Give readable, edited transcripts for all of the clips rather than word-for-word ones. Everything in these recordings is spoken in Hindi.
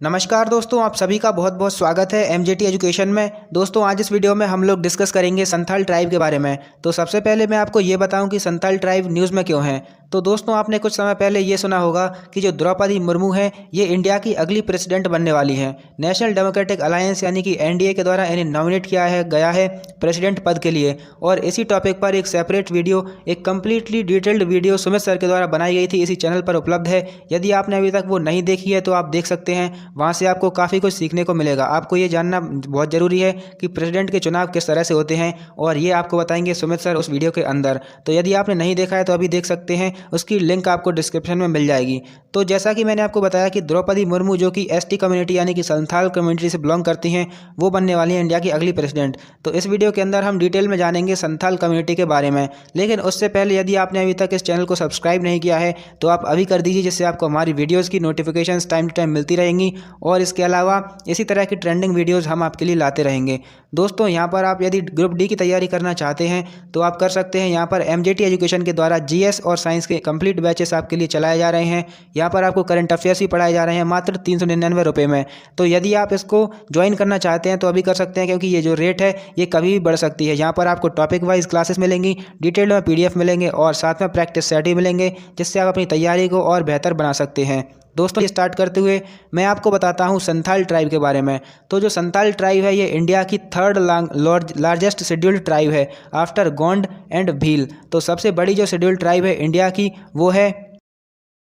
नमस्कार दोस्तों, आप सभी का बहुत बहुत स्वागत है एमजेटी एजुकेशन में। दोस्तों आज इस वीडियो में हम लोग डिस्कस करेंगे संथाल ट्राइब के बारे में। तो सबसे पहले मैं आपको ये बताऊं कि संथाल ट्राइब न्यूज़ में क्यों है। तो दोस्तों आपने कुछ समय पहले ये सुना होगा कि जो द्रौपदी मुर्मू है ये इंडिया की अगली प्रेसिडेंट बनने वाली हैं। नेशनल डेमोक्रेटिक अलायंस यानी कि एनडीए के द्वारा इन्हें नॉमिनेट किया है गया है प्रेसिडेंट पद के लिए। और इसी टॉपिक पर एक सेपरेट वीडियो, एक completely detailed video Sumit sir के द्वारा बनाई गई थी, इसी चैनल पर उपलब्ध है। यदि आपने अभी तक वो नहीं देखी है तो आप देख सकते हैं, वहाँ से आपको काफ़ी कुछ सीखने को मिलेगा। आपको ये जानना बहुत ज़रूरी है कि प्रेसिडेंट के चुनाव किस तरह से होते हैं, और ये आपको बताएंगे सुमित सर उस वीडियो के अंदर। तो यदि आपने नहीं देखा है तो अभी देख सकते हैं, उसकी लिंक आपको डिस्क्रिप्शन में मिल जाएगी। तो जैसा कि मैंने आपको बताया कि द्रौपदी मुर्मू जो कि एसटी कम्युनिटी यानी कि संथाल कम्युनिटी से बिलोंग करती हैं, वो बनने वाली हैं इंडिया की अगली प्रेसिडेंट। तो इस वीडियो के अंदर हम डिटेल में जानेंगे संथाल कम्युनिटी के बारे में। लेकिन उससे पहले यदि आपने अभी तक इस चैनल को सब्सक्राइब नहीं किया है तो आप अभी कर दीजिए, जिससे आपको हमारी वीडियोज़ की नोटिफिकेशंस टाइम टू टाइम मिलती रहेंगी। और इसके अलावा इसी तरह की ट्रेंडिंग वीडियोस हम आपके लिए लाते रहेंगे। दोस्तों यहाँ पर आप यदि ग्रुप डी की तैयारी करना चाहते हैं तो आप कर सकते हैं। यहाँ पर एमजेटी एजुकेशन के द्वारा जीएस और साइंस के कंप्लीट बैचेस आपके लिए चलाए जा रहे हैं। यहाँ पर आपको करंट अफेयर्स भी पढ़ाए जा रहे हैं मात्र 399 रुपये में। तो यदि आप इसको ज्वाइन करना चाहते हैं तो अभी कर सकते हैं, क्योंकि ये जो रेट है ये कभी भी बढ़ सकती है। यहाँ पर आपको टॉपिक वाइज क्लासेस मिलेंगी, डिटेल्ड में पीडीएफ मिलेंगे और साथ में प्रैक्टिस सेट ही मिलेंगे, जिससे आप अपनी तैयारी को और बेहतर बना सकते हैं। दोस्तों स्टार्ट करते हुए मैं आपको बताता हूं संथाल ट्राइब के बारे में। तो जो संथाल ट्राइब है ये इंडिया की थर्ड लार्जेस्ट शेड्यूल्ड ट्राइब है आफ्टर गोंड एंड भील। तो सबसे बड़ी जो शेड्यूल्ड ट्राइब है इंडिया की वो है।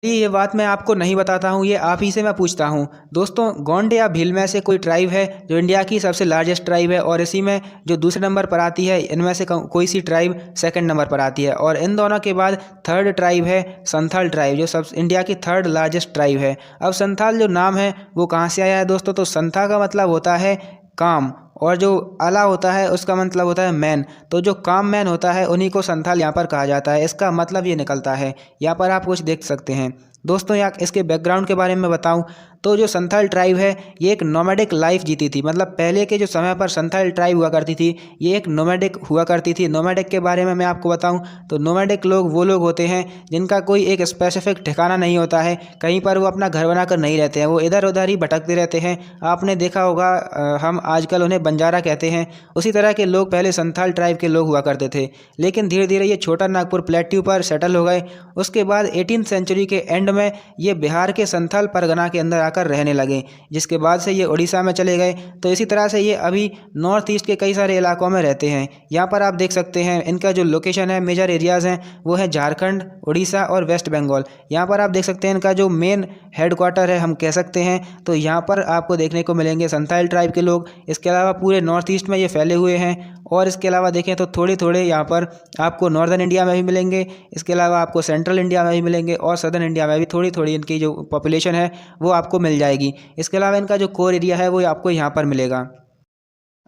ये बात मैं आपको नहीं बताता हूँ, ये आप ही से मैं पूछता हूँ। दोस्तों गोंड या भील में से कोई ट्राइब है जो इंडिया की सबसे लार्जेस्ट ट्राइब है, और इसी में जो दूसरे नंबर पर आती है इनमें से कोई सी ट्राइब सेकंड नंबर पर आती है। और इन दोनों के बाद थर्ड ट्राइब है संथाल ट्राइब, जो सब इंडिया की थर्ड लार्जेस्ट ट्राइब है। अब संथाल जो नाम है वो कहाँ से आया है दोस्तों? तो संथा का मतलब होता है काम, और जो अला होता है उसका मतलब होता है मैन। तो जो काम मैन होता है उन्हीं को संथाल यहाँ पर कहा जाता है। इसका मतलब ये निकलता है। यहाँ पर आप कुछ देख सकते हैं। दोस्तों यहाँ इसके बैकग्राउंड के बारे में बताऊं तो जो संथाल ट्राइब है ये एक नोमैडिक लाइफ जीती थी। मतलब पहले के जो समय पर संथाल ट्राइब हुआ करती थी ये एक नोमैडिक हुआ करती थी। नोमैडिक के बारे में मैं आपको बताऊं तो नोमैडिक लोग वो लोग होते हैं जिनका कोई एक स्पेसिफिक ठिकाना नहीं होता है, कहीं पर वो अपना घर बनाकर नहीं रहते हैं, वो इधर उधर ही भटकते रहते हैं। आपने देखा होगा हम आजकल उन्हें बंजारा कहते हैं। उसी तरह के लोग पहले संथाल ट्राइब के लोग हुआ करते थे, लेकिन धीरे धीरे ये छोटा नागपुर प्लेट्यू पर सेटल हो गए। उसके बाद 18वीं सेंचुरी के एंड में ये बिहार के संथाल परगना के अंदर आकर रहने लगे, जिसके बाद से ये उड़ीसा में चले गए। तो इसी तरह से ये अभी नॉर्थ ईस्ट के कई सारे इलाकों में रहते हैं। यहाँ पर आप देख सकते हैं इनका जो लोकेशन है, मेजर एरियाज़ हैं वो है झारखंड, उड़ीसा और वेस्ट बंगाल। यहाँ पर आप देख सकते हैं इनका जो मेन हेडक्वार्टर है हम कह सकते हैं। तो यहाँ पर आपको देखने को मिलेंगे संथाल ट्राइब के लोग। इसके अलावा पूरे नॉर्थ ईस्ट में ये फैले हुए हैं, और इसके अलावा देखें तो थोड़े थोड़े यहाँ पर आपको नॉर्दर्न इंडिया में भी मिलेंगे। इसके अलावा आपको सेंट्रल इंडिया में भी मिलेंगे, और सदर्न इंडिया में भी थोड़ी थोड़ी इनकी जो पॉपुलेशन है वो आपको मिल जाएगी। इसके अलावा इनका जो कोर एरिया है वो आपको यहाँ पर मिलेगा।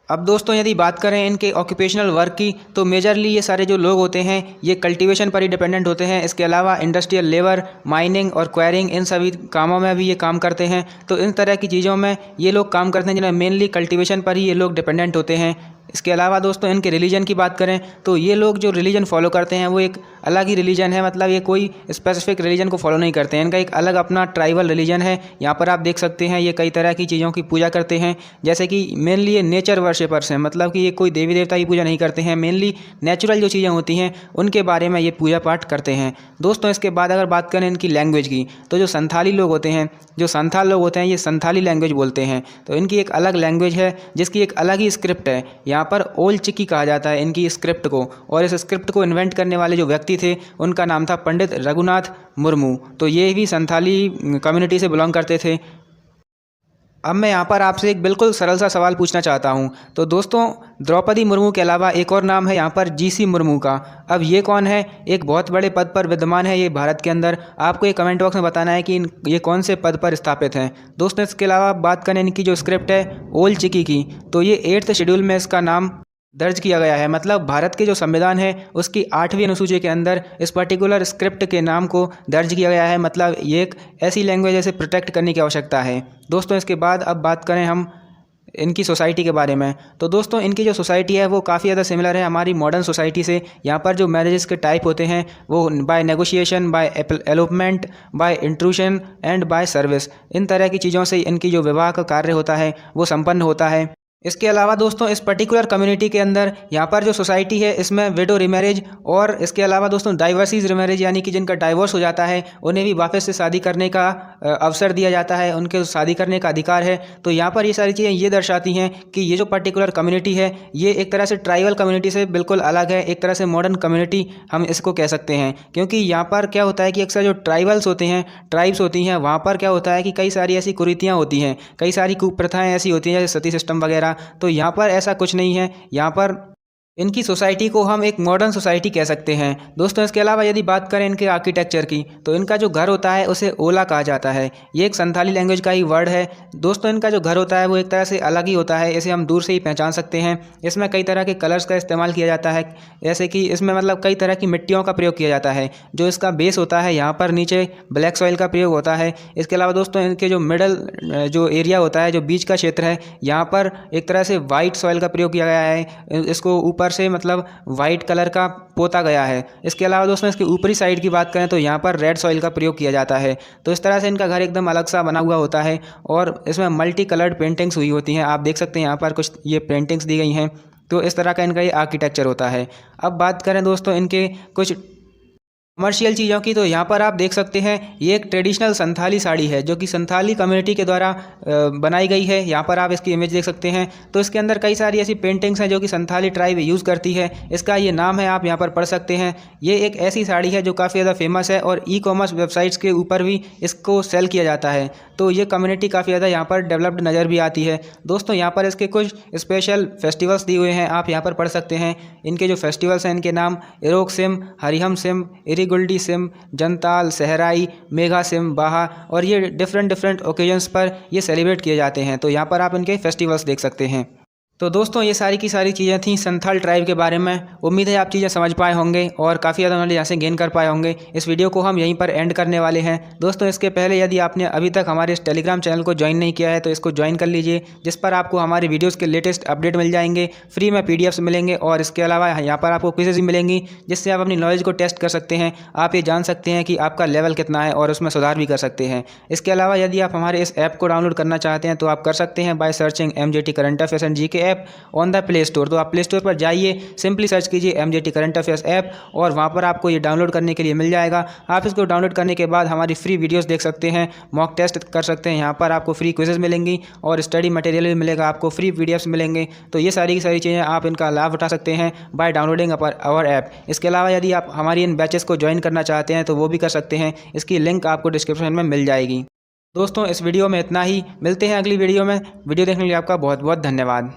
अब दोस्तों यदि बात करें इनके ऑक्यूपेशनल वर्क की तो मेजरली ये सारे जो लोग होते हैं ये कल्टीवेशन पर ही डिपेंडेंट होते हैं। इसके अलावा इंडस्ट्रियल लेबर, माइनिंग और क्वायरिंग, इन सभी कामों में भी ये काम करते हैं। तो इन तरह की चीज़ों में ये लोग काम करते हैं जिनमें मेनली कल्टीवेशन पर ही ये लोग डिपेंडेंट होते हैं। इसके अलावा दोस्तों इनके रिलीजन की बात करें तो ये लोग जो रिलीजन फॉलो करते हैं वो एक अलग ही रिलीजन है। मतलब ये कोई स्पेसिफिक रिलीजन को फॉलो नहीं करते हैं, इनका एक अलग अपना ट्राइबल रिलीजन है। यहाँ पर आप देख सकते हैं ये कई तरह की चीज़ों की पूजा करते हैं, जैसे कि मेनली ये नेचर वर्शिपर्स हैं। मतलब कि ये कोई देवी देवता की पूजा नहीं करते हैं, मेनली नेचुरल जो चीज़ें होती हैं उनके बारे में ये पूजा पाठ करते हैं। दोस्तों इसके बाद अगर बात करें इनकी लैंग्वेज की तो जो संथाली लोग होते हैं, जो संथाल लोग होते हैं ये संथाली लैंग्वेज बोलते हैं। तो इनकी एक अलग लैंग्वेज है जिसकी एक अलग ही स्क्रिप्ट है। यहाँ पर ओल चिकी कहा जाता है इनकी स्क्रिप्ट को, और इस स्क्रिप्ट को इन्वेंट करने वाले जो व्यक्ति थे उनका नाम था पंडित रघुनाथ मुर्मू। तो ये भी संथाली कम्युनिटी से बिलोंग करते थे। अब मैं यहाँ पर आपसे एक बिल्कुल सरल सा सवाल पूछना चाहता हूँ। तो दोस्तों द्रौपदी मुर्मू के अलावा एक और नाम है यहाँ पर जीसी मुर्मू का। अब ये कौन है? एक बहुत बड़े पद पर विद्यमान है ये भारत के अंदर। आपको ये कमेंट बॉक्स में बताना है कि ये कौन से पद पर स्थापित हैं। दोस्तों इसके अलावा बात करें इनकी जो स्क्रिप्ट है ओल चिकी की, तो ये 8th शेड्यूल में इसका नाम दर्ज किया गया है। मतलब भारत के जो संविधान है उसकी 8वीं अनुसूची के अंदर इस पर्टिकुलर स्क्रिप्ट के नाम को दर्ज किया गया है। मतलब ये एक ऐसी लैंग्वेज है जिसे प्रोटेक्ट करने की आवश्यकता है। दोस्तों इसके बाद अब बात करें हम इनकी सोसाइटी के बारे में। तो दोस्तों इनकी जो सोसाइटी है वो काफ़ी ज़्यादा सिमिलर है हमारी मॉडर्न सोसाइटी से। यहाँ पर जो मैरिजेस के टाइप होते हैं वो by negotiation, by elopement, by intrusion and by service, इन तरह की चीज़ों से इनकी जो विवाह का कार्य होता है वो संपन्न होता है। इसके अलावा दोस्तों इस पर्टिकुलर कम्युनिटी के अंदर यहाँ पर जो सोसाइटी है इसमें विडो रिमैरेज और इसके अलावा दोस्तों डाइवर्सीज रिमैरेज, यानी कि जिनका डाइवोर्स हो जाता है उन्हें भी वापस से शादी करने का अवसर दिया जाता है, उनके शादी करने का अधिकार है। तो यहाँ पर ये सारी चीज़ें ये दर्शाती हैं कि ये जो पर्टिकुलर कम्युनिटी है ये एक तरह से ट्राइबल कम्युनिटी से बिल्कुल अलग है, एक तरह से मॉडर्न कम्युनिटी हम इसको कह सकते हैं। क्योंकि यहाँ पर क्या होता है कि अक्सर जो ट्राइबल्स होते हैं, ट्राइब्स होती हैं, वहाँ पर क्या होता है कि कई सारी ऐसी कुरीतियाँ होती हैं, कई सारी कुप्रथाएँ ऐसी होती हैं जैसे सती सिस्टम वगैरह। तो यहाँ पर ऐसा कुछ नहीं है। यहाँ पर इनकी सोसाइटी को हम एक मॉडर्न सोसाइटी कह सकते हैं दोस्तों। इसके अलावा यदि बात करें इनके आर्किटेक्चर की तो इनका जो घर होता है उसे ओला कहा जाता है। ये एक संथाली लैंग्वेज का ही वर्ड है दोस्तों। इनका जो घर होता है वो एक तरह से अलग ही होता है, इसे हम दूर से ही पहचान सकते हैं। इसमें कई तरह के कलर्स का इस्तेमाल किया जाता है, जैसे कि इसमें मतलब कई तरह की मिट्टियों का प्रयोग किया जाता है। जो इसका बेस होता है यहाँ पर नीचे ब्लैक सॉइल का प्रयोग होता है। इसके अलावा दोस्तों इनके जो मिडल जो एरिया होता है, जो बीच का क्षेत्र है, यहाँ पर एक तरह से वाइट सॉइल का प्रयोग किया गया है। इसको ऊपर से मतलब वाइट कलर का पोता गया है। इसके अलावा दोस्तों इसकी ऊपरी साइड की बात करें तो यहाँ पर रेड सॉइल का प्रयोग किया जाता है। तो इस तरह से इनका घर एकदम अलग सा बना हुआ होता है और इसमें मल्टी कलर्ड पेंटिंग्स हुई होती हैं। आप देख सकते हैं यहाँ पर कुछ ये पेंटिंग्स दी गई हैं। तो इस तरह का इनका ये आर्किटेक्चर होता है। अब बात करें दोस्तों इनके कुछ कमर्शियल चीज़ों की, तो यहाँ पर आप देख सकते हैं ये एक ट्रेडिशनल संथाली साड़ी है जो कि संथाली कम्युनिटी के द्वारा बनाई गई है। यहाँ पर आप इसकी इमेज देख सकते हैं। तो इसके अंदर कई सारी ऐसी पेंटिंग्स हैं जो कि संथाली ट्राइब यूज़ करती है। इसका ये नाम है, आप यहाँ पर पढ़ सकते हैं। ये एक ऐसी साड़ी है जो काफ़ी ज़्यादा फेमस है और ई-कॉमर्स वेबसाइट्स के ऊपर भी इसको सेल किया जाता है। तो ये कम्युनिटी काफ़ी ज़्यादा यहाँ पर डेवलप्ड नज़र भी आती है दोस्तों। यहाँ पर इसके कुछ स्पेशल फेस्टिवल्स दिए हुए हैं, आप यहाँ पर पढ़ सकते हैं। इनके जो फेस्टिवल्स हैं इनके नाम इरोक सिम, हरिहम सिम, गुल्डी सिम, जनताल, सहराई, मेघा सिम, बाहा, और ये डिफरेंट ओकेजन्स पर ये सेलिब्रेट किए जाते हैं। तो यहाँ पर आप इनके फेस्टिवल्स देख सकते हैं। तो दोस्तों ये सारी की सारी चीज़ें थी संथाल ट्राइब के बारे में। उम्मीद है आप चीज़ें समझ पाए होंगे और काफ़ी ज़्यादा नॉलेज यहाँ से गेन कर पाए होंगे। इस वीडियो को हम यहीं पर एंड करने वाले हैं दोस्तों। इसके पहले यदि आपने अभी तक हमारे इस टेलीग्राम चैनल को ज्वाइन नहीं किया है तो इसको ज्वाइन कर लीजिए, जिस पर आपको हमारे वीडियोज़ के लेटेस्ट अपडेट मिल जाएंगे, फ्री में PDFs मिलेंगे और इसके अलावा यहाँ पर आपको क्विज़ेज भी मिलेंगी जिससे आप अपनी नॉलेज को टेस्ट कर सकते हैं। आप ये जान सकते हैं कि आपका लेवल कितना है और उसमें सुधार भी कर सकते हैं। इसके अलावा यदि आप हमारे इस ऐप को डाउनलोड करना चाहते हैं तो आप कर सकते हैं by searching MJT current affairs and GK app on the play store. तो आप प्ले स्टोर पर जाइए, सिंपली सर्च कीजिए MJT करंट अफेयर्स ऐप और वहाँ पर आपको ये डाउनलोड करने के लिए मिल जाएगा। आप इसको डाउनलोड करने के बाद हमारी फ्री वीडियोस देख सकते हैं, मॉक टेस्ट कर सकते हैं। यहाँ पर आपको फ्री क्विजेज मिलेंगी और स्टडी मटेरियल भी मिलेगा, आपको फ्री PDFs मिलेंगे। तो ये सारी की सारी चीज़ें आप इनका लाभ उठा सकते हैं बाय डाउनलोडिंग आवर ऐप। इसके अलावा यदि आप हमारी इन बैचेस को ज्वाइन करना चाहते हैं तो वो भी कर सकते हैं, इसकी लिंक आपको डिस्क्रिप्शन में मिल जाएगी। दोस्तों इस वीडियो में इतना ही, मिलते हैं अगली वीडियो में। वीडियो देखने के लिए आपका बहुत बहुत धन्यवाद।